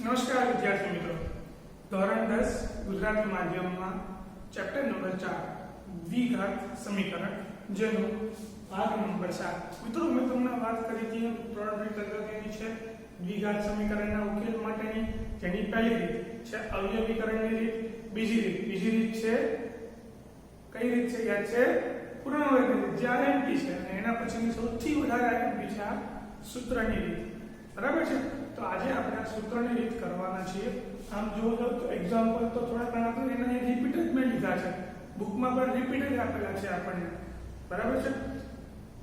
નમસ્કાર વિદ્યાર્થી મિત્રો, ધોરણ 10 ગુજરાતી માધ્યમમાં ચેપ્ટર નંબર 4 દ્વિઘાત સમીકરણ જેનો ભાગ નંબર 7. મિત્રો મેં તમને વાત કરી હતી ત્રણ રીત અગત્યની છે દ્વિઘાત સમીકરણના ઉકેલ માટેની. જેની પહેલી રીત છે અવયવીકરણની રીત, બીજી રીત છે કઈ રીત છે યાદ છે પુનરાવર્તની રીત જે આરએમપી છે, અને એના પછીની સૌથી વધારે આરએમપી છે આ સૂત્રની રીત. બરાબર છે. તો આજે આપણે આ સૂત્રની રીત કરવાના છીએ. આમ જો તો એક્ઝામ્પલ તો થોડા ઘણા તો એના રિપીટ જ મેં લીધા છે, બુકમાં પણ રિપીટ જ આપેલા છે આપણને. બરાબર છે.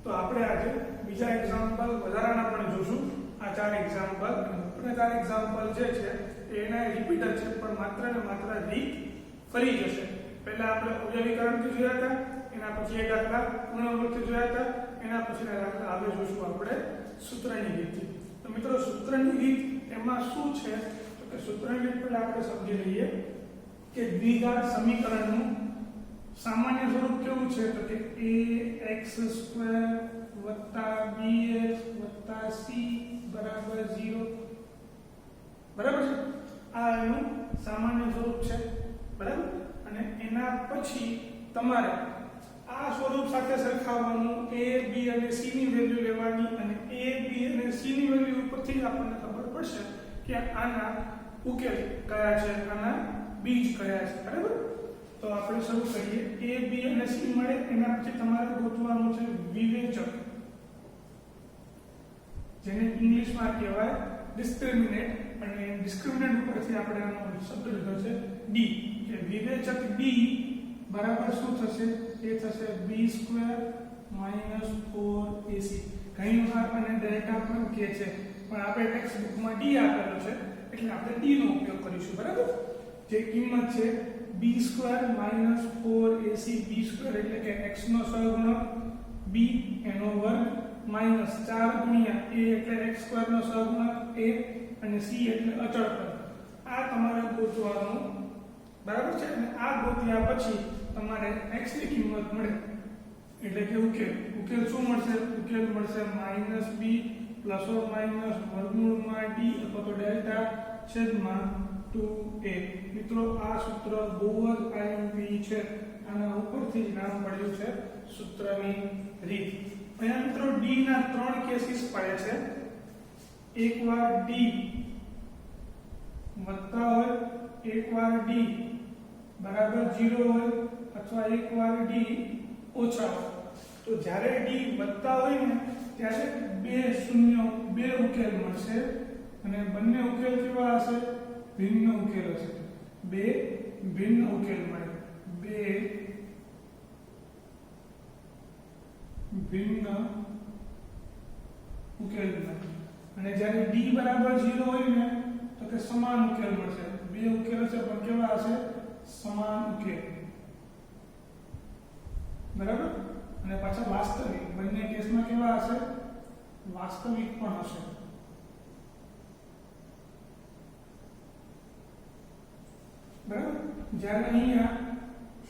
તો આપણે આજે બીજા એક્ઝામ્પલ વધારાના પણ જોશું. આ ચાર એક્ઝામ્પલ જે છે એના રિપીટ જ છે, પણ માત્ર ને માત્ર રીત ફરી જશે. પહેલા આપણે અવયવીકરણથી જોયા હતા, એના પછી એક દાખલા પુનરાવૃત્તિ જોયા હતા, એના પછીના દાખલા હવે જોશું આપણે સૂત્રની રીતથી. તો મિત્રો સૂત્રની રીત એમાં શું છે તો કે સૂત્રની રીત પહેલા આપણે સમજી લઈએ કે દ્વિઘાત સમીકરણનું સામાન્ય સ્વરૂપ કેવું છે તો કે ax² + bx + c = 0. બરાબર છે. આ એનું સામાન્ય સ્વરૂપ છે. બરાબર. અને એના પછી તમારે આ સ્વરૂપ સાથે સરખાવવાનું, a b અને c ની વેલ્યુ લેવાની, અને a b અને c ની વેલ્યુ ઉપરથી આપણને ખબર પડશે કે આના ઉકેલ કયા છે, આના બીજ કયા છે. બરાબર. તો આપણે શરૂ કરીએ. a b અને c મળે એના પછી તમારે ગોતવાનું છે વિવેચક, જેને ઇંગ્લિશમાં કહેવાય ડિસ્ક્રિમિનેન્ટ, અને ડિસ્ક્રિમિનેન્ટ ઉપરથી આપણે આનો શબ્દ લીધો છે d, કે વિવેચક d બરાબર શું થશે? એ થશે b² - 4ac. ઘણી વાર અને ડેલ્ટા પણ કહે છે, પણ આપણે ટેક્સ્ટ બુકમાં d આપેલો છે એટલે આપણે d નો ઉપયોગ કરીશું. બરાબર. જે કિંમત છે b² - 4ac, b² એટલે કે x નો સહગુણક, b એનો વર્ગ માઈનસ 4 ગુણ્યા a એટલે x² નો સહગુણક a, અને c એટલે અચળ પદ. આ તમારે ગોતવાનું. બરાબર છે. અને આ ગોત્યા પછી તમારે x ની કિંમત મળે એટલે કે ઉકેલ શું મળશે? ઉકેલ મળશે -b ± વર્ગમૂળમાં d અથવા તો ડેલ્ટા છેદમાં 2a. મિત્રો આ સૂત્ર બહુ જ આઈએમપી છે. આના ઉપરથી જ નામ પડ્યું છે સૂત્રની રીત. અહીંયા મિત્રો d ના 3 કેસીસ પડે છે. એકવાર d વત્તા હોય, એકવાર d બરાબર 0 હોય, અથવા એકવાર d ઓછા હોય. તો જ્યારે d વત્તા હોય ને ત્યારે બે ઉકેલ મળશે, અને બંને ઉકેલ કેવા હશે? ભિન્ન ઉકેલ હશે. બે ભિન્ન ઉકેલ મળે. બે ભિન્ન ઉકેલ મળે. અને જ્યારે d બરાબર 0 હોય ને તો કે સમાન ઉકેલ મળશે. બે ઉકેલ હશે પણ કેવા હશે? સમાન ઉકેલ. બરાબર. અને પાછા વાસ્તવિક, બંને કેસમાં કેવા હશે? વાસ્તવિક પણ હશે. બરાબર. જ્યારે અહીંયા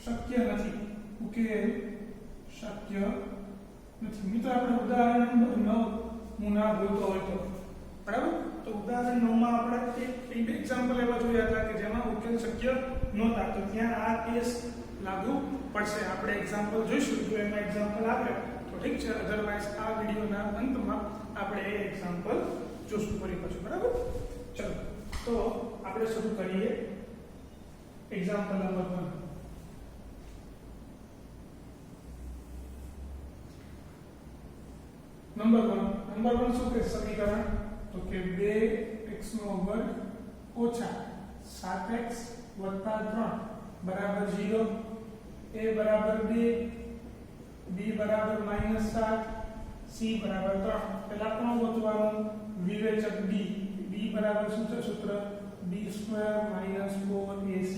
શક્ય નથી, ઉકેલ શક્ય નથી. મિત્રો આપણે ઉદાહરણ નંબર 9 હું ના ભૂલતો હોય તો. બરાબર. તો ઉદાહરણ 9 માં આપણે એક એક્ઝામ્પલ એવા જોયા હતા કે જેમાં ઉકેલ શક્ય નહોતા, તો ત્યાં આ કેસ લાગુ પડશે. આપણે એક્ઝામ્પલ જોઈશું. જો એમાં એક્ઝામ્પલ આવે તો ઠીક છે, અધરવાઇઝ આ વિડિયોના અંતમાં આપણે એ એક્ઝામ્પલ જોશું ફરી પાછું. બરાબર. ચલો તો આપણે શરૂ કરીએ એક્ઝામ્પલ નંબર 1. નંબર 1 શું કે સમીકરણ તો કે 2x² - 7x + 3 બરાબર 0, a બરાબર 2, b બરાબર -7, c બરાબર 3. પહેલા કોણ ગોતવાનું? વિવેચક d. d બરાબર શું છે સૂત્ર? b² - 4ac,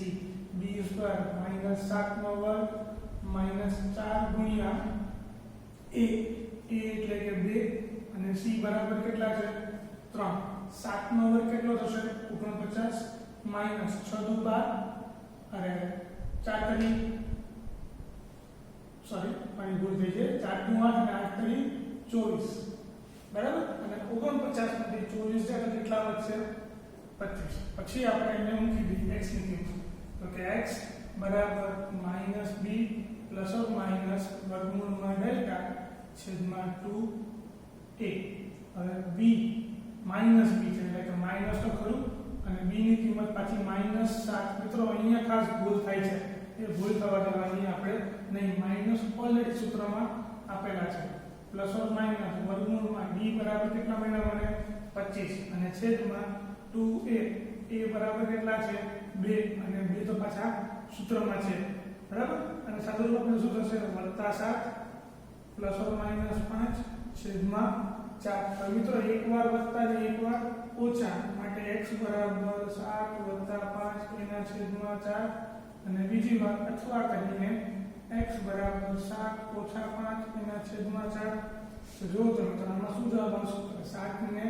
b² - 7 નો વર્ગ -4 ગુણ્યા a એટલે કે 2, અને c બરાબર કેટલા છે? 3. 7 નો વર્ગ કેટલો થશે? 49 માઈનસ 6 દુ 12, અરે 4 તરી સોરી મારી ભૂલ થઈ છે, 4 દુ 8 અને 8 તરી 24. બરાબર. અને 49 માંથી 24 જાય તો કેટલા વધશે? 25 પછી આપણે એને મૂકી દીધી x ની કિંમત તો કે x બરાબર -b પ્લસ ઓર માઈનસ વર્ગમૂળમાં ડેલ્ટા છેદમાં 2a હવે b માઈનસ b છે એટલે કે માઈનસ તો ખરું અને b ની કિંમત પાછી -7 મિત્રો અહીંયા ખાસ ભૂલ થાય છે એ ભૂલ થવા દેવાની આપણે નહીં માઈનસ ઓલરેડી સૂત્રમાં આપેલા છે પ્લસ ઓર માઈનસ વર્ગમૂળમાં d બરાબર કેટલા મળ્યા મને 25 અને છેદમાં 2a a બરાબર કેટલા છે 2 અને 2 તો પાછા સૂત્રમાં છે બરાબર અને સાદું રૂપમાં શું થશે +7 પ્લસ ઓર માઈનસ 5 છેદમાં 4 તો મિત્રો એકવાર વત્તા ને એકવાર ઓછા માટે x બરાબર 7 + 5 એના છેદમાં 4 અને બીજી વાર અથવા કહીને x બરાબર 7 - 5 એના છેદમાં 4 તો જો તમે આમાં શું જવાબ આવશે 7 ને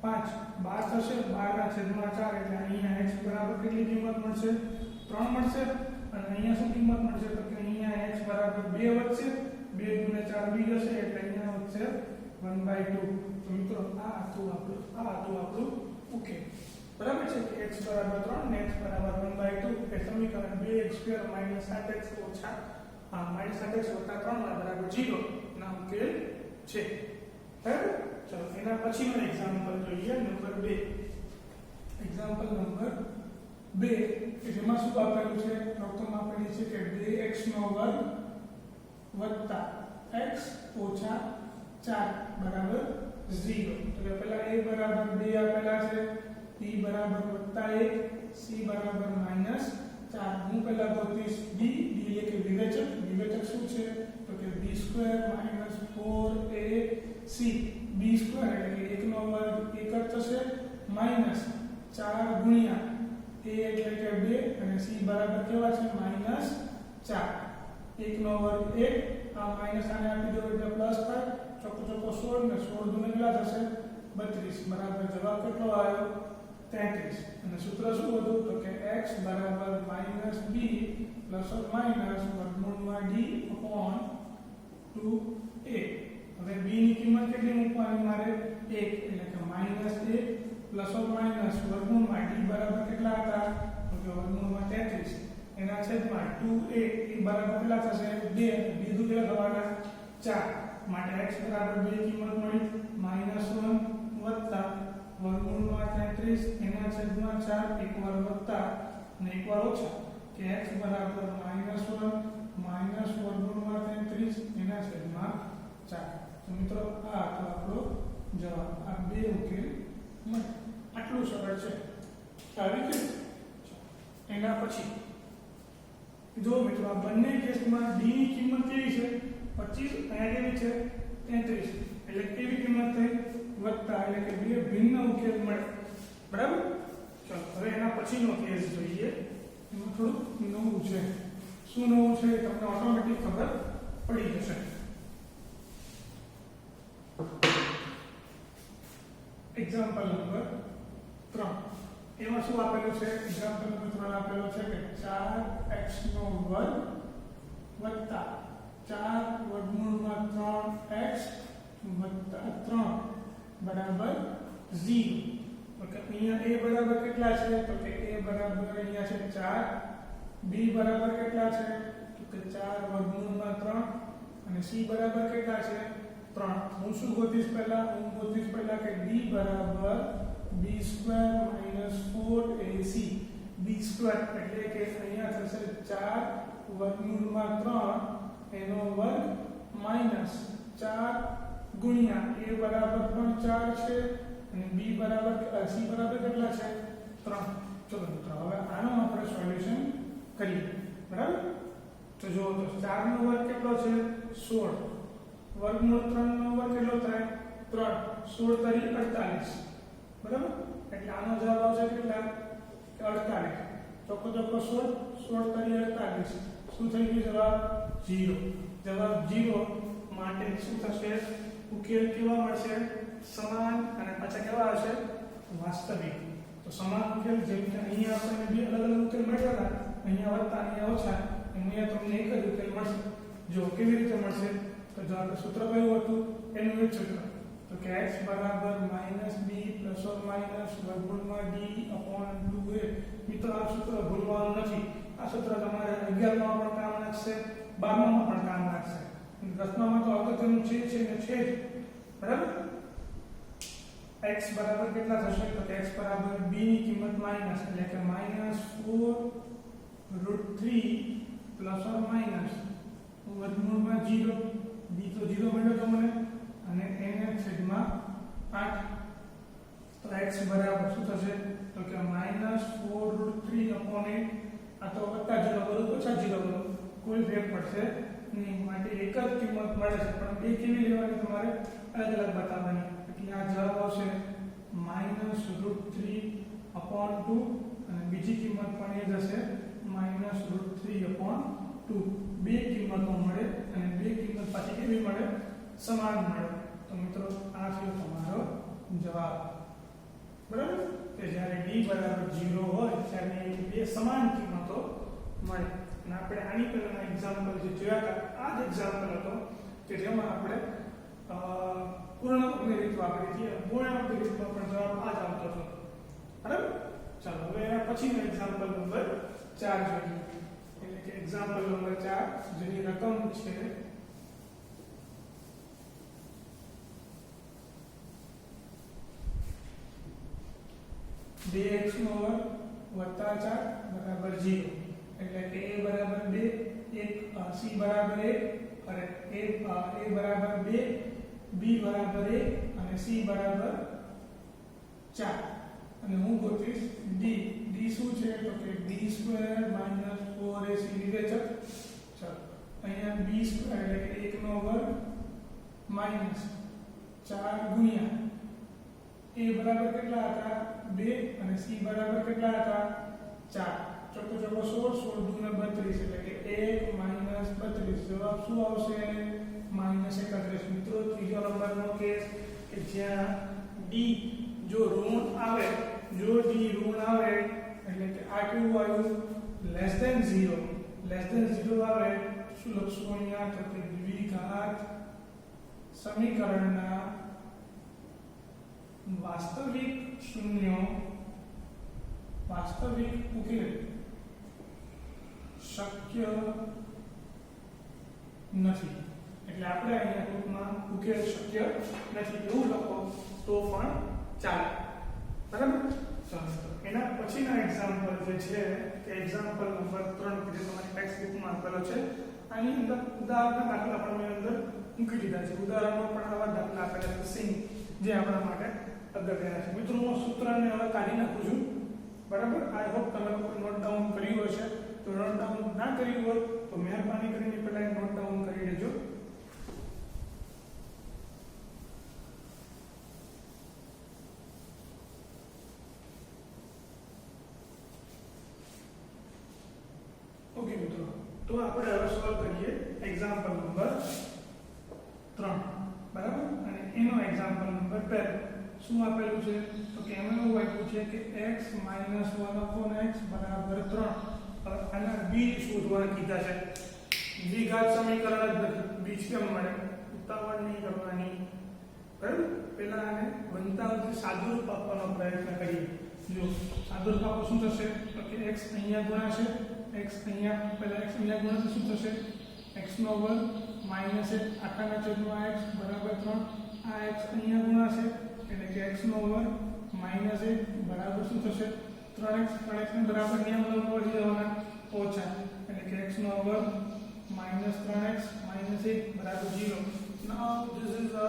5 12 થશે 12 ના છેદમાં 4 એટલે અહીંયા x બરાબર કેટલી કિંમત મળશે 3 મળશે અને અહીંયા શું કિંમત મળશે તો કે અહીંયા x બરાબર 2 વધશે 2 * 4 બી જશે એટલે અહીંયા વધશે 1/2 તો મિત્રો આ હતું આપણું ઓકે બરાબર છે કે x બરાબર 3 ને x બરાબર 1/2 એ સમીકરણ 2x² - 7x -7x + 3 બરાબર 0 ના ઉકેલ છે બરાબર ચલો એના પછીનો એક્ઝામ્પલ જોઈએ નંબર 2 એક્ઝામ્પલ નંબર 2 કે જેમાં શું આપેલું છે રકમ આપેલી છે કે 2x² + x - 4 બરાબર 0 તો પહેલા a બરાબર 2 આપેલા છે b બરાબર +1 c બરાબર -4 હું પહેલા ગોતીશ d એટલે કે વિવેચક શું છે તો કે b² - 4ac b² એટલે કે 1 નો વર્ગ 1 જ થશે -4 ગુણ્યા a એટલે કે 2 અને c બરાબર કેવા છે -4 1 નો વર્ગ 1 આ માઈનસ આને આપી દો એટલે પ્લસ થાય ચોકો 16 ને 16 ગુણ્યા કેટલા થશે 32 બરાબર જવાબ કેટલો આવ્યો 33 અને સૂત્ર શું હતું તો કે x બરાબર -b પ્લસ ઓર માઈનસ વર્ગમૂળમાં d upon 2a હવે b ની કિંમત કેટલી મૂકવાની મારે 1 એટલે કે -1 પ્લસ ઓર માઈનસ વર્ગમૂળમાં d બરાબર કેટલા હતા તો કે વર્ગમૂળમાં 33 એના છેદમાં 2a એ બરાબર કેટલા થશે 2 અને બીજું કેટલા થવાના 4 માટે x બરાબર 2 કિંમત મળી -1 વત્તા વર્ગમૂળમાં 33 એના છેદમાં 4 એકવાર વત્તા અને એકવાર ઓછા કે x બરાબર -1 માઈનસ વર્ગમૂળમાં 33 એના છેદમાં 4 તો મિત્રો આ હતો આપણો જવાબ આ બે ઉકેલ મળે આટલું સરળ છે આવી ગયું એના પછી જો મિત્રો આ બંને કેસમાં d ની કિંમત કેવી છે 25 અહીંયા કેવી છે 33 એટલે કેવી કિંમત થઈ વત્તા એટલે કે બે ભિન્ન ઉકેલ મળે બરાબર ચલો હવે એના પછીનો કેસ જોઈએ એમાં થોડું નવું છે શું નવું છે તમને ઓટોમેટિક ખબર પડી જશે એક્ઝામ્પલ નંબર 3 એમાં શું આપેલું છે એક્ઝામ્પલ નંબર 3 આપેલો છે કે 4x² + 4 વર્ગમૂળમાં 3x + 3 બરાબર 0 ઓકે અહીંયા a બરાબર કેટલા છે તો કે a બરાબર અહીંયા છે 4 b બરાબર કેટલા છે તો કે 4 વર્ગમૂળમાં 3 અને c બરાબર કેટલા છે 3 હું શું ગોતીશ પહેલા કે d બરાબર b² - 4ac b² એટલે કે અહીંયા થશે 4 વર્ગમૂળમાં 3 એનો વર્ગ માઈનસ 4 ગુણ્યા a બરાબર પણ 4 છે અને b બરાબર c બરાબર કેટલા છે 3 ચલો મિત્રો હવે આનો આપણે સોલ્યુશન કરીએ બરાબર તો જો તો 4 નો વર્ગ કેટલો છે 16 વર્ગમૂળ 3 નો વર્ગ કેટલો થાય 3 16 તરી 48 બરાબર એટલે આનો જવાબ આવશે કેટલા 48 ચોકો 16 16 તરી 48 શું થઈ ગયું જવાબ 0 જવાબ 0 માટે શું થશે ઉકેલ કેવા મળશે સમાન અને પાછા કેવા હશે વાસ્તવિક તો સમાન ઉકેલ જેમ કે અહીંયા આપણને બે અલગ અલગ ઉકેલ મળ્યા હતા અહીંયા વત્તા અહીંયા ઓછા અહીંયા તમને એક જ ઉકેલ મળશે જો કેવી રીતે મળશે તો જો આપણે સૂત્ર કયું હતું એનું એક સૂત્ર તો तो कि x बराबर -b प्लस और माइनस वर्गमूलમાં d upon 2a મિત્રો આ સૂત્ર ભૂલવાનું નથી આ સૂત્ર તમારે 11 માં પણ કામ લાગશે 12 માં પણ કામ લાગશે 10 માં તો અગત્યનું છે ને છે જ બરાબર x બરાબર કેટલા થશે તો કે x બરાબર b ની કિંમત માઈનસ એટલે કે -4√3 પ્લસ ઓર માઈનસ વર્ગમૂળમાં 0 b તો 0 મળ્યો તો મને અને n છેદમાં 8 તો x બરાબર શું થશે તો કે -4√3 upon 8 આ તો વત્તા 0 બરોબર ઓછા 0 બરોબર કોઈ ફેર પડશે નહીં માટે એક જ કિંમત મળે છે પણ બે કેવી લેવાની તમારે અલગ અલગ બતાવવાની એટલે આ જવાબ આવશે -√3 upon 2 અને બીજી કિંમત પણ એ જ હશે -√3 upon 2 બે કિંમતો મળે અને બે કિંમત પાછી કેવી મળે સમાન મળે તો મિત્રો આ છે તમારો જવાબ બરાબર કે જ્યારે d બરાબર 0 હોય ત્યારે બે સમાન કિંમતો મળે અને આપણે આની પહેલાના એક્ઝામ્પલ જે જોયા હતા આ જ એક્ઝામ્પલ હતો કે જેમાં આપણે પૂર્ણાંકની રીત વાપરી હતી પૂર્ણાંકની રીતમાં પણ જવાબ આ જ આવતો હતો બરાબર ચાલો હવે એના પછીનો એક્ઝામ્પલ નંબર 4 જોઈએ એટલે કે એક્ઝામ્પલ નંબર 4 જેની રકમ છે 2x નો વર્ગ + 4 બરાબર 0 એટલે કે a બરાબર 2 c બરાબર 1 અને a બરાબર 2 b બરાબર 1 અને c બરાબર 4 અને હું ગોતીશ d શું છે તો કે b² - 4ac લીધે છે ચાલો અહીંયા b² એટલે કે 1 નો વર્ગ માઈનસ 4 ગુણ્યા a બરાબર કેટલા હતા 2 અને c બરાબર કેટલા હતા 4 ચોકો ચોકો 16 16 * 32 એટલે કે 1 - 32 જવાબ શું આવશે -31 મિત્રો ત્રીજો નંબરનો કેસ કે જ્યાં d જો ઋણ આવે એટલે કે આ કેવું આવ્યું <0 આવે શું લખશું અહીંયા તો કે દ્વિઘાત સમીકરણના વાસ્તવિક ઉકેલ શક્ય નથી એટલે આપણે અહીંયા ટૂંકમાં ઉકેલ શક્ય નથી એવું લખો તો પણ ચાલે બરાબર ચાલો એના પછીના એક્ઝામ્પલ જે છે કે એક્ઝામ્પલ નંબર 3 કે જે તમારી ટેક્સ્ટ બુકમાં આપેલો છે આની અંદર ઉદાહરણના દાખલા પણ મેં અંદર મૂકી દીધા છે ઉદાહરણમાં પણ આવા દાખલા આપેલા છે સિંગ જે આપણા માટે અગત્યના છે મિત્રો હું સૂત્રને હવે કાઢી નાખું છું બરાબર આઈ હોપ તમે કોઈ નોટ ડાઉન કર્યું હશે તો નોટ ડાઉન ના કર્યું હોય તો મહેરબાની કરીને પહેલા નોટ ડાઉન કરી લેજો ઓકે મિત્રો તો આપણે હવે સોલ્વ કરીએ એક્ઝામ્પલ નંબર 3 બરાબર અને એનો એક્ઝામ્પલ નંબર 2 શું આપેલું છે તો કે એમાં એવું આપ્યું છે કે x - 1/x બરાબર 3 આના બીજ શોધવાના કીધા છે દ્વિઘાત સમીકરણ જ બીજ કેમ મળે ઉતાવળ નહીં કરવાની બરાબર પહેલા આને બનતા સુધી સાદુરૂપ આપવાનો પ્રયત્ન કરીએ જો સાદુરૂપ આપો શું થશે તો કે x અહીંયા ગુણાશે x અહીંયા પહેલા x અહીંયા ગુણાશે શું થશે x નો વર્ગ માઈનસ 1 આખાના છેદમાં x બરાબર 3 આ x અહીંયા ગુણાશે એટલે કે x નો વર્ગ માઈનસ 1 બરાબર શું થશે 3x ને બરાબર નિયમ લખવા વળી જવાના ઓછા એટલે કે x નો વર્ગ માઈનસ 3x માઈનસ 1 બરાબર 0 નાઉ ધીસ ઇઝ અ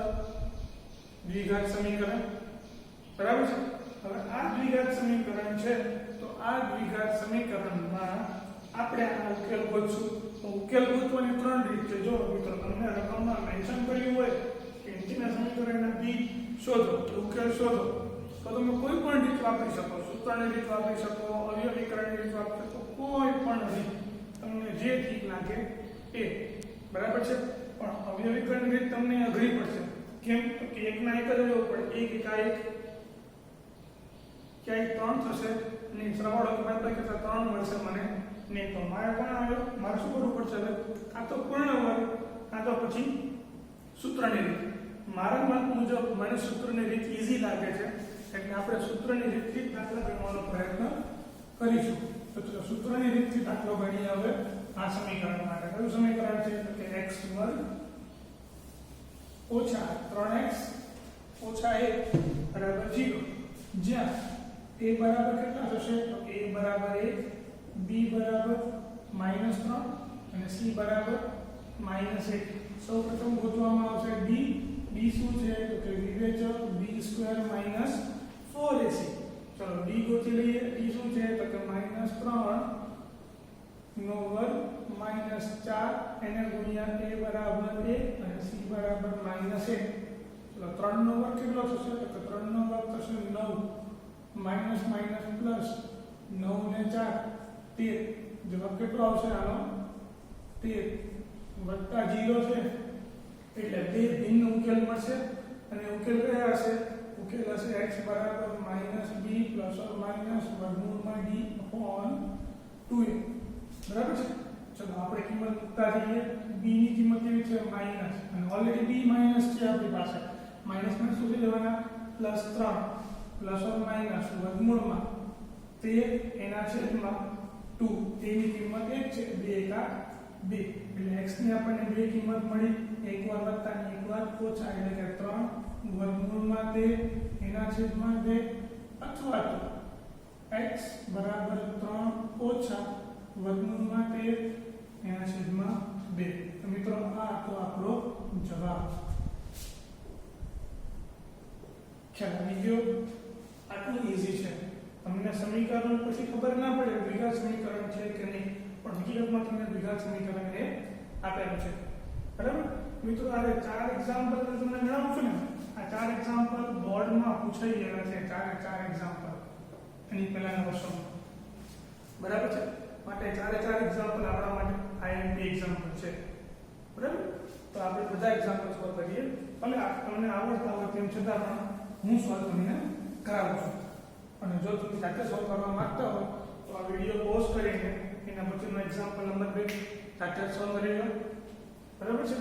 દ્વિઘાત સમીકરણ બરાબર છે હવે આ દ્વિઘાત સમીકરણ છે તો આ દ્વિઘાત સમીકરણમાં આપણે આ ઉકેલ ગોતશું તો ઉકેલ ગોતવાની ત્રણ રીત છે જો મિત્રો તમને રકમમાં મેન્શન કર્યું હોય કે નીચેના સમીકરણના બીજ શોધો ઉકેલ શોધો તો તમે કોઈ પણ રીત વાપરી શકો સૂત્રની રીત વાપરી શકો અવયવીકરણની રીત વાપરી શકો કોઈ પણ રીત તમને જે ઠીક લાગે એ બરાબર છે પણ અવયવીકરણની રીત તમને અઘરી પડશે કેમ તો કે એકના એક જ લેવો પડે એક એકાએક ક્યાંય 3 થશે અને સરવાળો કે બાદબાકી કરતા 3 મળશે મને નહીં તો મારે કોણ આવ્યો મારે શું કરવું પડશે હવે આ તો પૂર્ણ વર્ગ આ તો પછી સૂત્રની રીત મારા મત મુજબ મને સૂત્રની રીત ઈઝી લાગે છે એટલે આપણે સૂત્રની રીતથી દાખલા ગણવાનો પ્રયત્ન કરીશું. તો ચલો સૂત્રની રીતથી દાખલો ગણીએ હવે આ સમીકરણ માટે. કયું સમીકરણ છે? તો કે x2 ઓછા 3x ઓછા 1 બરાબર 0, જ્યાં a બરાબર કેટલા થશે? તો a બરાબર 1, b બરાબર -3 અને c બરાબર -1. સૌપ્રથમ ગોતવામાં આવશે d. d શું છે? તો કે વિવેચક b² - 4ac. ચલો d ગોતી લઈએ. d શું છે? તો કે -3 નો વર્ગ -4 એને ગુણ્યા a બરાબર 1 અને c બરાબર -1. ચલો 3 નો વર્ગ કેટલો થશે? તો કે 3 નો વર્ગ થશે 9 માઇનસ માઇનસ પ્લસ 9 ને 4 13. જવાબ કેટલો આવશે આનો? 13 વત્તા 0 છે એટલે બે ભિન્ન ઉકેલ મળશે અને ઉકેલ કયા હશે? ઉકેલ હશે x બરાબર -b પ્લસ ઓર માઇનસ વર્ગમૂળમાં d upon 2a. બરાબર છે. ચલો આપણે કિંમત મૂકતા જઈએ. b ની કિંમત કેવી છે? માઈનસ, અને ઓલરેડી b માઈનસ છે આપણી પાસે. માઈનસ માં શું થઈ જવાના? +3 પ્લસ ઓર માઈનસ વર્ગમૂળમાં 13 એના છેદમાં 2. a ની કિંમત 1 છે, 2 એકા 2 એટલે x ની આપણને બે કિંમત મળી. એક વાર વત્તા અને એક વાર ઓછા એટલે કે 3 વર્ગમૂળમાં 13 એના છેદમાં 2 અથવા તો x બરાબર 3 ઓછા વર્ગમૂળમાં 13 એના છેદમાં 2. તો મિત્રો આ તો આપણો જવાબ. ખ્યાલ આવી ગયો? આટલું ઈઝી છે. તમને સમીકરણ પછી ખબર ના પડે દ્વિઘાત સમીકરણ છે કે નહીં, પણ હકીકતમાં તમને દ્વિઘાત સમીકરણ એ આપેલું છે. બરાબર મિત્રો, આ 4 એક્ઝામ્પલ તમને જણાવું છું ને, આ 4 એક્ઝામ્પલ બોર્ડમાં પૂછાઈ ગયેલા છે. 4 એક્ઝામ્પલ એની પહેલાના વર્ષોમાં. બરાબર છે. માટે 4 એક્ઝામ્પલ આપણા માટે IMP એક્ઝામ્પલ છે. બરાબર, તો આપણે બધા એક્ઝામ્પલ સોલ્વ કરીએ. ભલે તમને આવડતા હોય તેમ છતાં પણ હું સોલ્વ કરીને કરાવું છું. અને જો તમે જાતે સોલ્વ કરવા માંગતા હો તો આ વિડિયો પોઝ કરીને એના પછીનો એક્ઝામ્પલ નંબર 2 જાતે સોલ્વ કરી લો. બરાબર છે.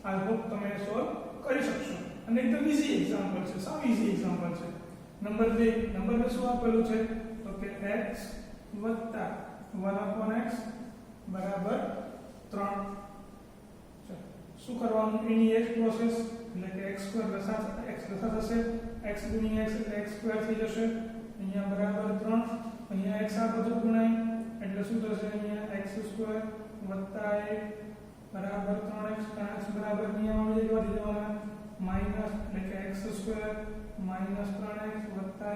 આઈ હોપ તમે સોલ્વ કરી શકશો. અને એકદમ ઈઝી એક્ઝામ્પલ છે, સાવ ઈઝી એક્ઝામ્પલ છે. નંબર 2 શું આપેલું છે? તો કે x 1/x બરાબર 3. શું કરવાનું? એની એક પ્રોસેસ એટલે કે x² લસા થશે. x ગુણ્યા x એટલે x² થઈ જશે. અહીંયા બરાબર 3, અહીંયા x આ બધું ગુણાય એટલે શું થશે? અહીંયા x² + 1 બરાબર 3x. 3x બરાબર અહીંયા આવી જવાના માઈનસ એટલે કે x² - 3x +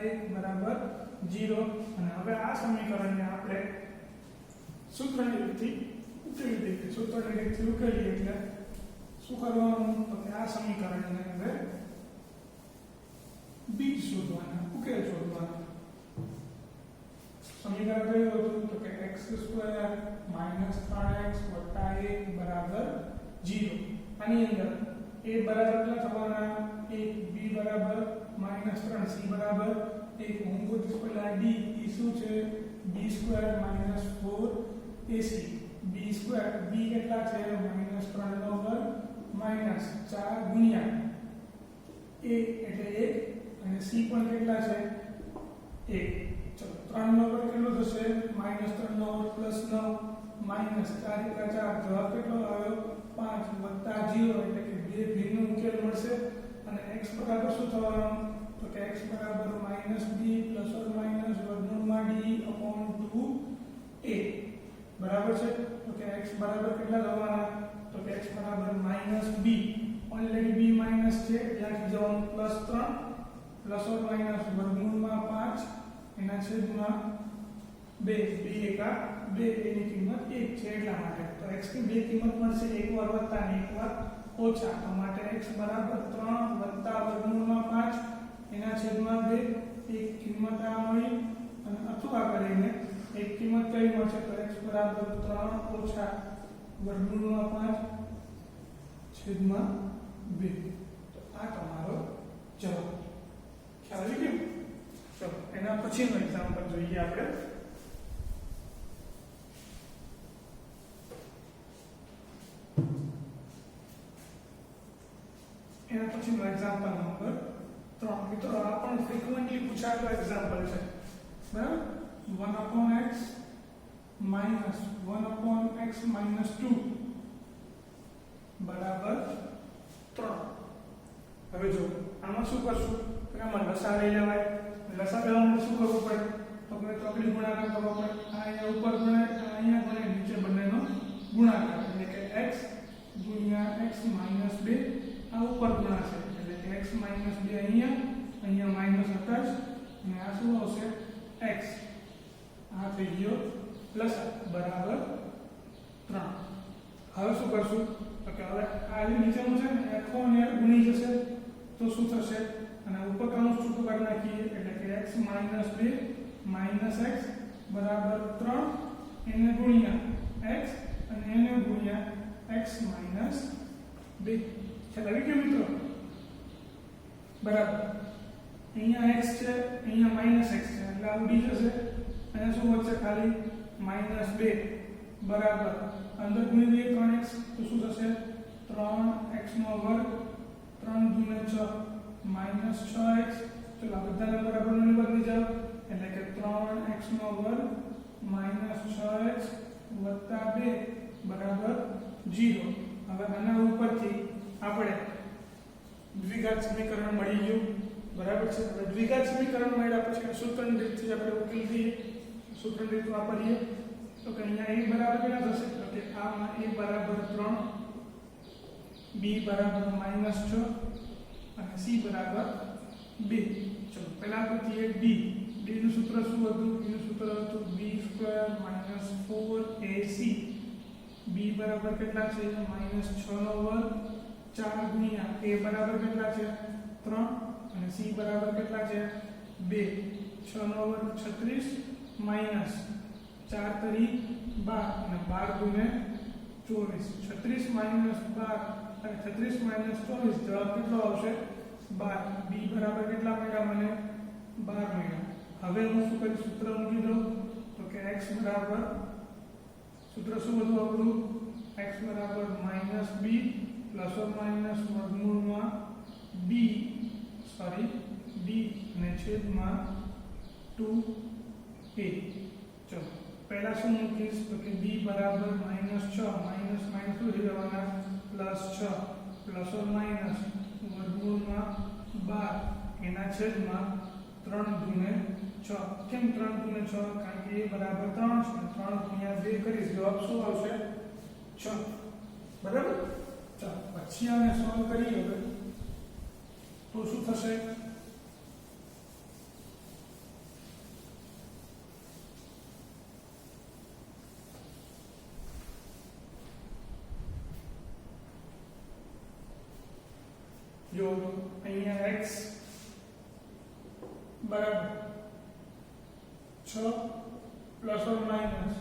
1 બરાબર 0. અને હવે આ સમીકરણને આપણે સૂત્રની રીતથી ઉકેલી દઈએ. સૂત્રની રીતથી ઉકેલીએ એટલે શું કરવાનું? તો કે આ સમીકરણને હવે બીજ શોધવાના, ઉકેલ શોધવાના. સમીકરણ કયું હતું? તો કે x² - 3x + 1 બરાબર 0. આની અંદર a બરાબર કેટલા થવાના? 1, b બરાબર -3, c બરાબર 1. હું ગોતીશ પહેલા d. e શું છે? b² - 4ac. b કેટલા છે? -3 નો વર્ગ -4 ગુણ્યા a એટલે 1 અને c પણ કેટલા છે? 1. ચલો 3 નો વર્ગ કેટલો થશે? -3 નો વર્ગ +9 -4 × 4 જવાબ કેટલો આવ્યો? 5 વત્તા 0 એટલે કે બે ભિન્ન ઉકેલ મળશે. અને x બરાબર શું થવાનું? તો કે x બરાબર -b ± વર્ગમૂળમાં d upon 2a. બરાબર છે. તો કે x બરાબર કેટલા થવાના? તો કે x બરાબર -b. ઓલરેડી b માઈનસ છે ત્યાંથી જવાનું +3 ± વર્ગમૂળમાં 5 એના છેદમાં 2 એકા 2 એની કિંમત 1 છે એટલા માટે. તો x ની બે કિંમત મળશે, એક વાર વત્તા અને એક વાર ઓછા. તો માટે x બરાબર 3 વત્તા વર્ગમૂળમાં 5 એના છેદમાં 2. એક કિંમત આ મળી અને અથવા કરીને એક કિંમત કઈ મળશે? તો x બરાબર 3 ઓછા વર્ગમૂળમાં 5 છેદમાં 2. તો આ તમારો જવાબ. ખ્યાલ આવી ગયો? ચલો એના પછીનો એક્ઝામ્પલ જોઈએ આપણે. એના પછીનો એક્ઝામ્પલ નંબર 3 મિત્રો આ પણ ફ્રીક્વન્ટલી પૂછાયેલો એક્ઝામ્પલ છે બરાબર 1/x minus 1/x minus 2 બરાબર 3 હવે જો આમાં શું કરશું તો આમાં લસા લઈ લેવાય લસા લેવા માટે શું કરવું પડે તો કે ચોકડી ગુણાકાર કરવો પડે આ અહીંયા ઉપર ગુણાય અહીંયા ગુણાય નીચે બંનેનો ગુણાકાર એટલે કે x ગુણ્યા x minus 2 આ ઉપર ગુણાશે એટલે કે x minus 2 અહીંયા માઈનસ હતા જ અને આ શું આવશે x આ થઈ ગયો લસા બરાબર 3 હવે શું કરશું તો કે હવે આ જે નીચેનું છે ને આખો ને ગુણી જશે તો શું થશે અને ઉપર કૌંસ છૂટું કરી નાખીએ એટલે કે x minus 2 minus x બરાબર 3 એને ગુણ્યા x અને એને ગુણ્યા x minus 2 ખ્યાલ આવી ગયો મિત્રો બરાબર અહીંયા x છે અહીંયા minus x છે એટલે આ ઉડી જશે અને શું વધશે ખાલી -2 બરાબર અંદર ગુણી દઈએ 3x તો શું થશે 3x નો વર્ગ 3 ગુણ્યા 6 -6x ચલો આ બધાને બરાબરને બદલી જાવ એટલે કે 3x નો વર્ગ -6x 2 બરાબર 0 હવે આના ઉપરથી આપણે દ્વિઘાત સમીકરણ મળી ગયું બરાબર છે હવે દ્વિઘાત સમીકરણ મળ્યા પછી સૂત્રની રીતથી આપણે ઉકેલ દઈએ સૂત્રની રીત વાપરીએ તો કે અહીંયા a બરાબર કેટલા થશે તો કે આમાં a બરાબર 3 b બરાબર -6 અને c બરાબર 2 ચલો પહેલા આપણે b નું સૂત્ર શું હતું એનું સૂત્ર હતું b² - 4ac b બરાબર કેટલા છે -6 નો વર્ગ 4 ગુણ્યા a બરાબર કેટલા છે 3 અને c બરાબર કેટલા છે 2 6 નો વર્ગ 36 માઈનસ 4 તરી 12 અને 12 ગુણ્યા 24 36 માઈનસ 12 અને 36 માઈનસ 24 જવાબ કેટલો આવશે 12 b બરાબર કેટલા મળ્યા મને 12 મળ્યા હવે હું શું કરી સૂત્ર મૂકી દઉં તો કે x બરાબર સૂત્ર શું હતું આપણું x બરાબર -b પ્લસ ઓર માઈનસ વર્ગમૂળમાં b અને છેદમાં 2a ચલો પહેલા શું મૂકીશ તો કે b બરાબર -6 માઈનસ શું થઈ જવાના +6 પ્લસ ઓર માઈનસ વર્ગમૂળમાં 12 એના છેદમાં 3 ગુણ્યા 6 કેમ 3 ગુણ્યા 6 કારણ કે a બરાબર 3 છે 3 ગુણ્યા 2 કરીશ જવાબ શું આવશે 6 બરાબર ચાલો પછી આને સોલ્વ કરીએ હવે તો શું થશે जो અહીંયા x બરાબર 6 પ્લસ ઓર માઈનસ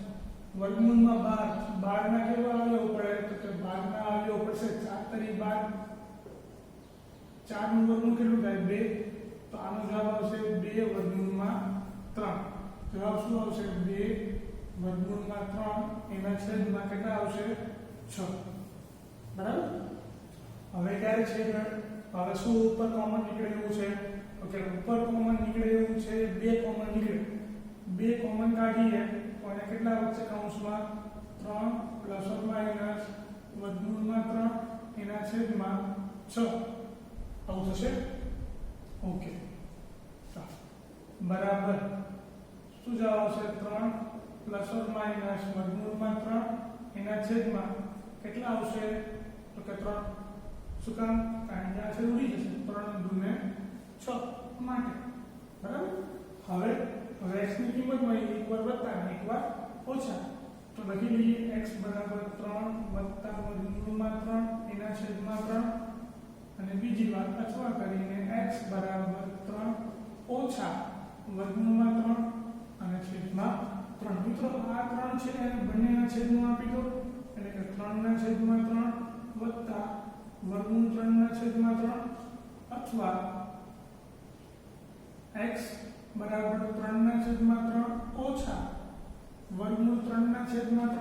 વર્ગમૂળમાં 12 ના કેવા આવ્યો પડે તો કે 12 ના આવ્યો પડશે 4 તરી 12 4 નું વર્ગમૂળ કેટલું થાય 2 તો આનો જવાબ આવશે 2 વર્ગમૂળમાં 3 જવાબ શું આવશે 2 વર્ગમૂળમાં 3 એના છેદમાં કેટલા આવશે 6 બરાબર હવે ક્યારે છેદ હવે શું ઉપર કોમન નીકળે એવું છે ઓકે ઉપર કોમન નીકળે એવું છે બે કોમન નીકળે બે કોમન કાઢીએ તો એને કેટલા વધશે કૌંસમાં 3 પ્લસ ઓર માઈનસ વર્ગમૂળમાં 3 એના છેદમાં 6 આવું થશે ઓકે બરાબર શું જવાબ આવશે 3 પ્લસ ઓર માઈનસ વર્ગમૂળમાં 3 એના છેદમાં કેટલા આવશે તો કે 3 શું કામ કારણ કે આ છે ઉડી જશે 3 ગુણ્યા 6 માટે બરાબર હવે x ની કિંમત મળી એકવાર વત્તા અને એકવાર ઓછા તો લખી લઈએ x બરાબર 3 વત્તા વર્ગમૂળમાં 3 એના છેદમાં 3 અને બીજી વાત અથવા કરીને x બરાબર 3 ઓછા વર્ગમૂળમાં 3 અને છેદમાં 3 મિત્રો આ 3 છે એને બંનેના છેદમાં આપી દો એટલે કે 3 ના છેદમાં 3 વત્તા વર્ગમૂળ 3 ના છેદમાં 3 અથવા x બરાબર 3 ના છેદમાં 3 ઓછા વર્ગમૂળ 3 ના છેદમાં 3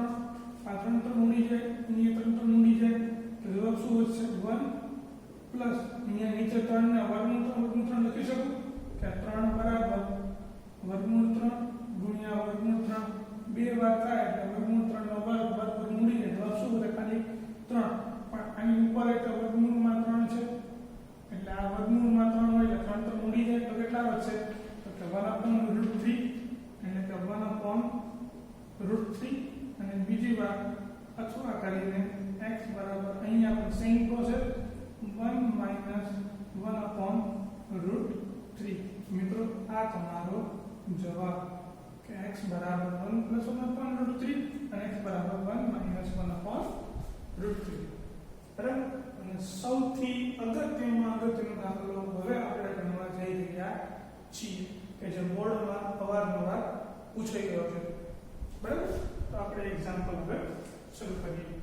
આ 3 3 ઉડી જાય અહીંયા 3 3 ઉડી જાય તો જવાબ શું વધશે 1 3 ના છેદમાં 3 વત્તા 3 ના છેદમાં 3 ઓછા 3 ના છેદમાં 3 એટલે કે 3 ના છેદમાં 3 વત્તા 3 ના છેદમાં 3 એટલે કે 3 ના છેદમાં 3 પ્લસ અહીંયા નીચે 3 ને વર્ગમૂળ 3 લખી શકું કે 3 બરાબર વર્ગમૂળ 3 ગુણ્યા વર્ગમૂળ 3 બે વાર થાય એટલે વર્ગમૂળ 3 નો વર્ગ મૂડી જાય જવાબ શું વધે ખાલી 3 પણ આની ઉપર એટલે વર્ગમૂળમાં 3 છે એટલે આ વર્ગમૂળમાં 3 હોય એટલે 3 તો મૂડી જાય તો કેટલા વધશે તો કે 1/√3 એટલે કે 1/√3 અને બીજી વાર અથવા કરીને x બરાબર અહીંયા પણ સેમ પ્રોસેસ 1 - 1/√3 મિત્રો આ તમારો જવાબ કે x બરાબર 1 + 1/√3 અને x બરાબર 1 - 1/√3 બરાબર અને સૌથી અગત્યનો દાખલો હવે આપણે ગણવા જઈ રહ્યા છીએ કે જે બોર્ડમાં અવારનવાર પૂછાઈ ગયો છે બરાબર તો આપણે એક્ઝામ્પલ હવે શરૂ કરીએ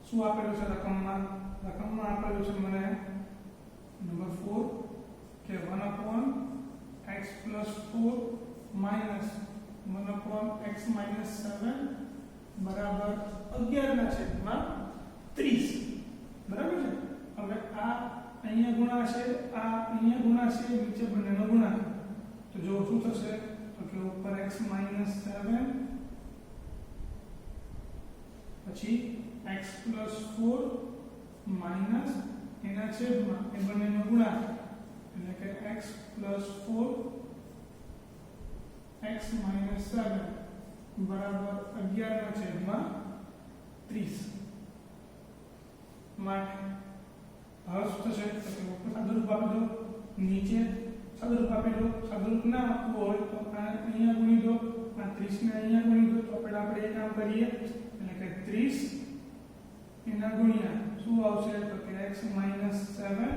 શું આપેલું છે રકમમાં આપેલું છે મને નંબર 4 કે 1/x + 4 - 1/x - 7 બરાબર 11/30 બરાબર છે હવે આ અહીંયા ગુણાશે આ અહીંયા ગુણાશે નીચે બંનેનો ગુણાકાર તો જો શું થશે તો કે ઉપર x - 7 પછી x + 4 માઈનસ એના છેદમાં એ બંનેનો ગુણાકાર એટલે કે x + 4 x - 7 બરાબર 11/30 માટે હવે શું થશે તો કે ઉપર સાદુરૂપ આપી દો નીચે સાદુરૂપ આપી દો સાદુરૂપ ના આપવું હોય તો આ અહીંયા ગુણી દો આ 30 ને અહીંયા ગુણી દો તો આપણે એ કામ કરીએ એટલે કે 30 એના ગુણ્યા શું આવશે તો કે x - 7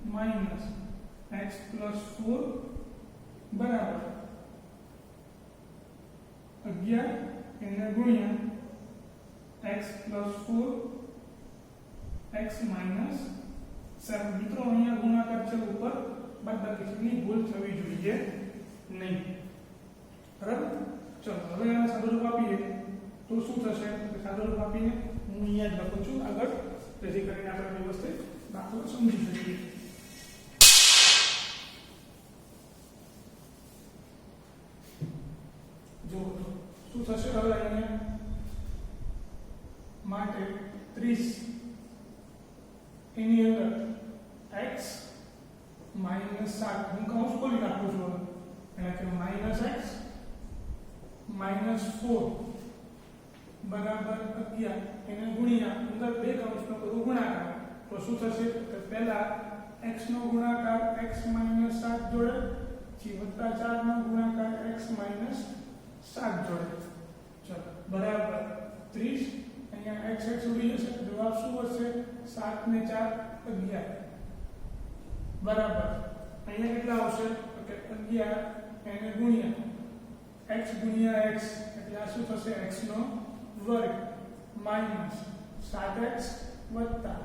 માઈનસ x + 4 બરાબર 11 એના ગુણ્યા x + 4 x - 7 મિત્રો અહીંયા ગુણાકાર છે ઉપર બાદબાકીની ભૂલ થવી જોઈએ નહીં બરાબર ચલો હવે આ સાદુરૂપ આપીએ તો શું થશે તો સાદુરૂપ આપીને હું અહીંયા જ લખું છું આગળ જેથી કરીને આપણે વ્યવસ્થિત દાખલો સમજી શકીએ જો શું થશે હવે અહીંયા માટે 30 એની અંદર x - 7 હું કૌંસ ખોલી નાખું છું એટલે કે -x - 4 બરાબર 11 એને ગુણ્યા અંદર બે કૌંસનો કરું ગુણાકાર તો શું થશે કે પહેલા x નો ગુણાકાર x - 7 જોડે પછી +4 નો ગુણાકાર x - 7 જોડે ચલો બરાબર 30 અહીંયા x ઉડી જશે જવાબ શું હશે 7 ને 4 11 બરાબર અહીંયા કેટલા આવશે તો કે 11 એને ગુણ્યા x ગુણ્યા x એટલે આ શું થશે x નો વર્ગ માઈનસ 7x વત્તા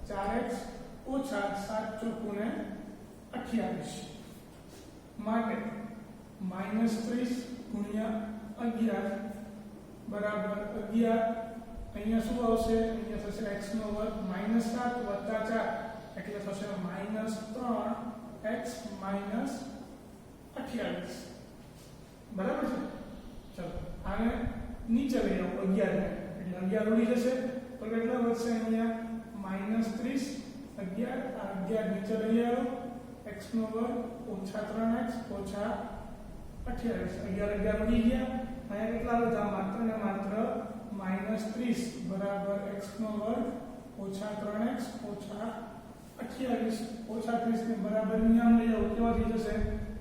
4x ઓછા 7 ચોકું ને 28 માટે -30 ગુણ્યા 11 બરાબર 11 અહીંયા શું આવશે અહીંયા થશે x નો વર્ગ -7 વત્તા 4 એટલે થશે -3x - 28 બરાબર છે ચલો આને નીચે લઈ આવો 11 ને એટલે 11 ઉડી જશે તો કેટલા વધશે અહીંયા -30 11 આ 11 નીચે લઈ આવો x નો વર્ગ ઓછા 3x ઓછા 28 11 ઉડી ગયા અહીંયા કેટલા વધ્યા માત્ર ને માત્ર -30 બરાબર x નો વર્ગ ઓછા 3x ઓછા 28 ઓછા 30 ને બરાબર નિયમ લઈ આવો કેવા થઈ જશે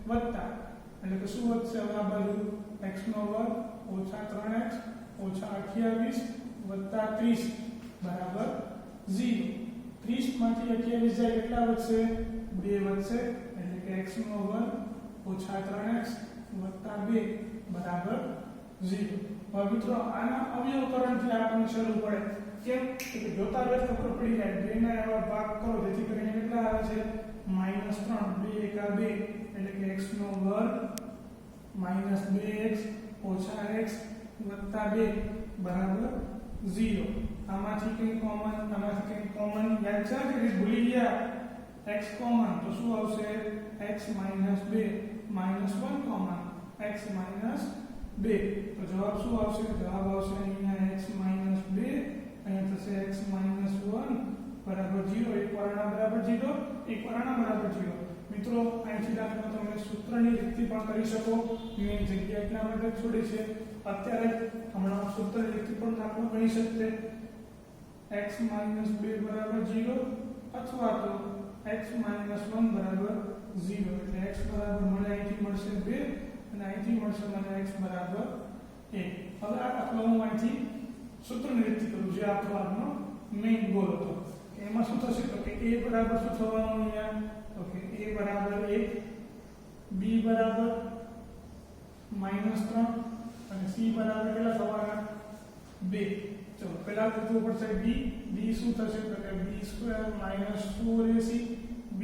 વત્તા એટલે કે શું વધશે હવે આ બાજુ x નો વર્ગ ઓછા 3x ઓછા 28 વત્તા 30 બરાબર 0 30 માંથી 28 જાય કેટલા વધશે 2 વધશે એટલે કે x નો વર્ગ ઓછા 3x વત્તા 2 બરાબર 0 હવે મિત્રો આના અવયવકરણથી આપણને શરૂ પડે કેમ કે જોતા જ ખબર પડી જાય બેના એવા ભાગ કરો જેથી કરીને કેટલા આવે છે -3 2 એકા 2 એટલે કે x નો વર્ગ -2x - x વત્તા 2 બરાબર 0. આમાંથી કંઈ કોમન યાદ છે કે ભૂલી ગયા x કોમન તો શું આવશે x - 2 -1 કોમન x - 2 તો જવાબ શું આવશે જવાબ આવશે અહીંયા x - 2 અહીંયા થશે x - 1 બરાબર 0 એક વાળા બરાબર 0 એક વાળા બરાબર 0. મિત્રો અહીંથી દાખલો તમે સૂત્રની રીતથી પણ કરી શકો મેં જગ્યા એટલા માટે છોડી છે અત્યારે હમણાં સૂત્રની રીતથી પણ દાખલો ગણી શકતે x - 2 બરાબર 0 અથવા તો x - 1 બરાબર 0 એટલે x બરાબર મને અહીંથી મળશે 2 અને અહીંથી મળશે મને x બરાબર 1. હવે આ દાખલો હું અહીંથી સૂત્રની રીતથી કરું જે આપણો આજનો મેઇન ગોલ હતો એમાં શું થશે તો કે a બરાબર શું થવાનું અહીંયા તો કે a બરાબર 1 b બરાબર -3 અને c બરાબર કેટલા થવાના 2. ચલો પહેલા પૂછવું પડશે b શું થશે તો કે b² - 4ac b²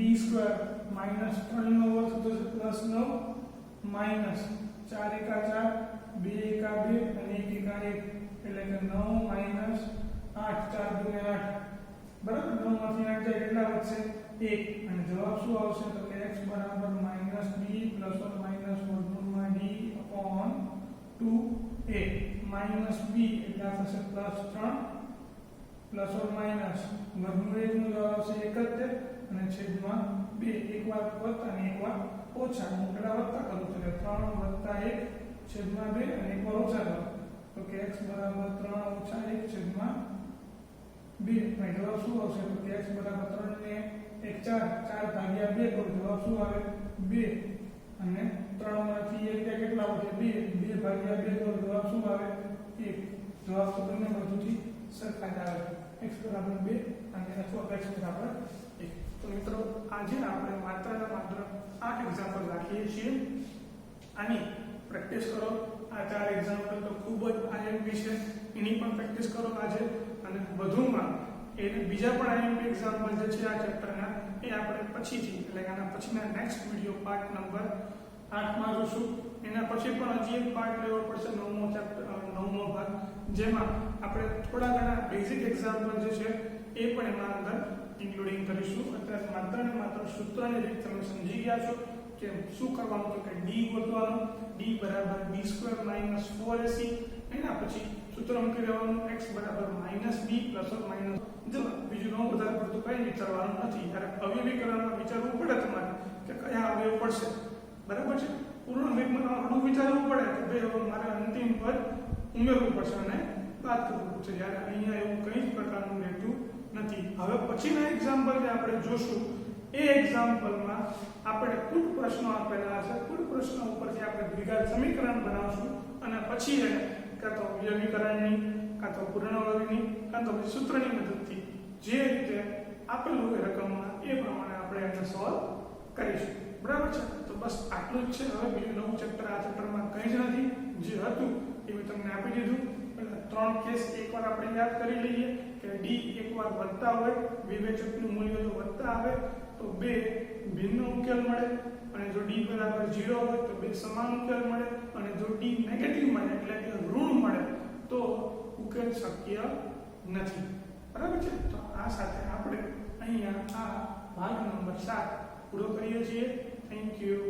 -3 નો વર્ગ થશે +9 -4 એકા 4 2 એકા 2 અને 1 એકા 1 એટલે કે 9 - 8 4 2 ને 8 બરાબર 9 માંથી 8 જાય કેટલા વધશે 1 અને જવાબ શું આવશે તો કે x બરાબર -b ± √d/2a -b એટલે થશે +3 ± વર્ગમૂળ 1 નો જવાબ આવશે 71 અને છેદમાં 2 એક વાર વત્તા અને એક વાર ઓછા હું પેલા વત્તા કરું તો 3 + 1 છેદમાં 2 અને એક વાર ઓછા કરું તો કે x બરાબર 3 - 1 છેદમાં 2 અને જવાબ શું આવશે તો કે x બરાબર 3 ને 1 4 ભાગ્યા 2 તો જવાબ શું આવે 2 અને 3 માંથી 1 કેટલા વધે 2 ભાગ્યા 2 તો જવાબ શું આવે 1. જવાબ તો બંને બાજુથી સરખા જ આવે x બરાબર 2 અને અથવા x બરાબર 1. તો મિત્રો આજે આપણે માત્ર 8 એક્ઝામ્પલ રાખીએ છીએ આની પ્રેક્ટિસ કરો. આ 4 એક્ઝામ્પલ તો ખૂબ જ IMP છે એની પણ પ્રેક્ટિસ કરો આજે અને વધુમાં એને બીજા પણ IMP એક્ઝામ્પલ જે છે આ ચેપ્ટરના એ આપણે પછીથી એટલે કે આના પછીના નેક્સ્ટ વિડિયો પાર્ટ નંબર 8 માં જોશું. એના પછી પણ હજી એક પાર્ટ લેવો પડશે 9મો ભાગ જેમાં આપણે થોડા ઘણા બેઝિક એક્ઝામ્પલ જે છે એ પણ એમાં અંદર ઇન્ક્લુડિંગ કરીશું. અત્યારે માત્ર ને માત્ર સૂત્રની રીત તમે સમજી ગયા છો કે શું કરવાનું તો કે d ગોતવાનું d બરાબર b² - 4ac એના પછી સૂત્ર મૂકી દેવાનું x બરાબર -b ± જો બીજું નવું વધારે પડતું કંઈ વિચારવાનું નથી. ત્યારે અવયવીકરણમાં વિચારવું પડે તમારે કે કયા અવયવ પડશે બરાબર છે. પૂર્ણ વેગમાં ઘણું વિચારવું પડે કે ભાઈ હવે મારે અંતિમ પદ ઉમેરવું પડશે અને બાદ કરવું પડશે. જ્યારે અહીંયા એવું કંઈ જ પ્રકારનું રહેતું નથી. હવે પછીના એક્ઝામ્પલ જે આપણે જોશું એ એક્ઝામ્પલમાં આપણે કુલ પ્રશ્નો આપેલા છે. કુલ પ્રશ્નો ઉપરથી આપણે દ્વિઘાત સમીકરણ બનાવશું અને પછી એને કાં તો અવયવીકરણની કાં તો પૂર્ણવર્ગની કાં તો સૂત્રની મદદથી જે રીતે આપેલું હોય રકમમાં એ પ્રમાણે આપણે એને સોલ્વ કરીશું. બરાબર છે. તો બસ આટલું જ છે. હવે બીજું નવું ચેપ્ટર આ ચેપ્ટરમાં કંઈ જ નથી. જે હતું એ મેં તમને આપી દીધું. ત્રણ કેસ એકવાર આપણે યાદ કરી લઈએ કે d એકવાર વધતા હોય વિવેચકનું મૂલ્ય જો વધતા આવે તો બે ભિન્ન ઉકેલ મળે અને જો d બરાબર 0 હોય તો બે સમાન ઉકેલ મળે અને જો d નેગેટિવ મળે એટલે કે ઋણ મળે તો ઉકેલ શક્ય નથી. બરાબર છે. તો આ સાથે આપણે અહીંયા આ ભાગ નંબર 7 પૂરો કરીએ છીએ. Thank you.